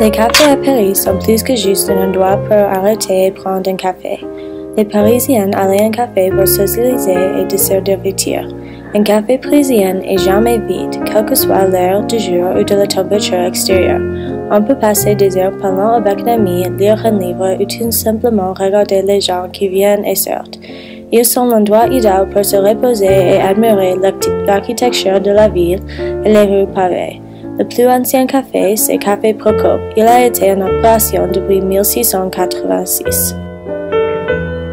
Les cafés à Paris sont plus que juste un endroit pour arrêter et prendre un café. Les Parisiens allaient à un café pour socialiser et de se divertir. Un café parisien est jamais vide, quelle que soit l'heure du jour ou de la température extérieure. On peut passer des heures parlant avec un ami, lire un livre ou tout simplement regarder les gens qui viennent et sortent. Ils sont l'endroit idéal pour se reposer et admirer l'architecture de la ville et les rues pavées. Le plus ancien café, c'est Café Procope. Il a été en opération depuis 1686.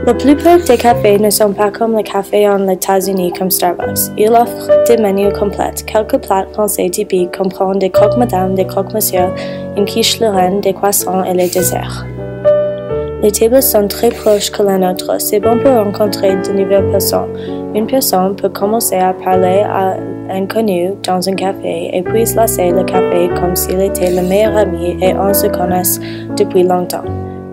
La plupart des cafés ne sont pas comme les cafés aux États-Unis comme Starbucks. Ils offrent des menus complets. Quelques plats français typiques comprennent des croque-madame, des croque-monsieur, une quiche Lorraine, des croissants et les desserts. Les tables sont très proches que la nôtre. C'est bon pour rencontrer de nouvelles personnes. Une personne peut commencer à parler à un inconnu dans un café et puis lancer le café comme s'il était le meilleur ami et on se connaît depuis longtemps.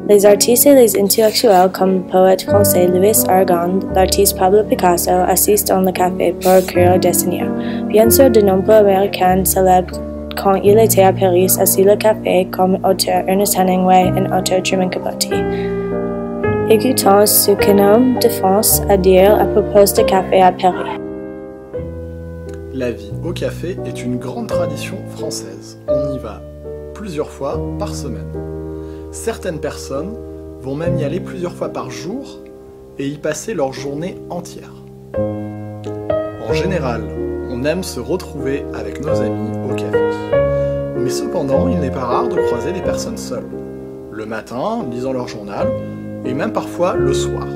Les artistes et les intellectuels comme le poète français Louis Aragon, l'artiste Pablo Picasso assistent dans le café pour écrire et dessiner. Bien sûr, de nombreux Américains célèbres quand il était à Paris assis le café comme auteur Ernest Hemingway et auteur Truman Capote. Écoutons ce qu'un homme de France a à dire à propos de café à Paris. La vie au café est une grande tradition française. On y va plusieurs fois par semaine. Certaines personnes vont même y aller plusieurs fois par jour et y passer leur journée entière. En général, on aime se retrouver avec nos amis au café. Mais cependant, il n'est pas rare de croiser des personnes seules. Le matin, lisant leur journal, et même parfois le soir.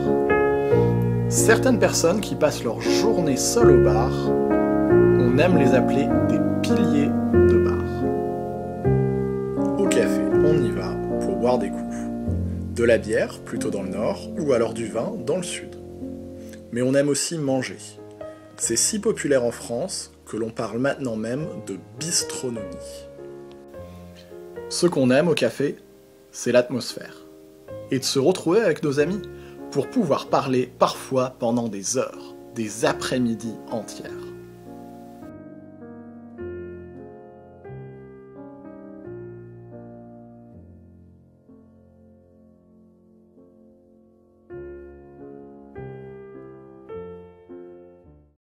Certaines personnes qui passent leur journée seules au bar, on aime les appeler des piliers de bar. Au café, on y va pour boire des coups. De la bière, plutôt dans le nord, ou alors du vin, dans le sud. Mais on aime aussi manger. C'est si populaire en France que l'on parle maintenant même de bistronomie. Ce qu'on aime au café, c'est l'atmosphère. Et de se retrouver avec nos amis pour pouvoir parler parfois pendant des heures, des après-midi entières.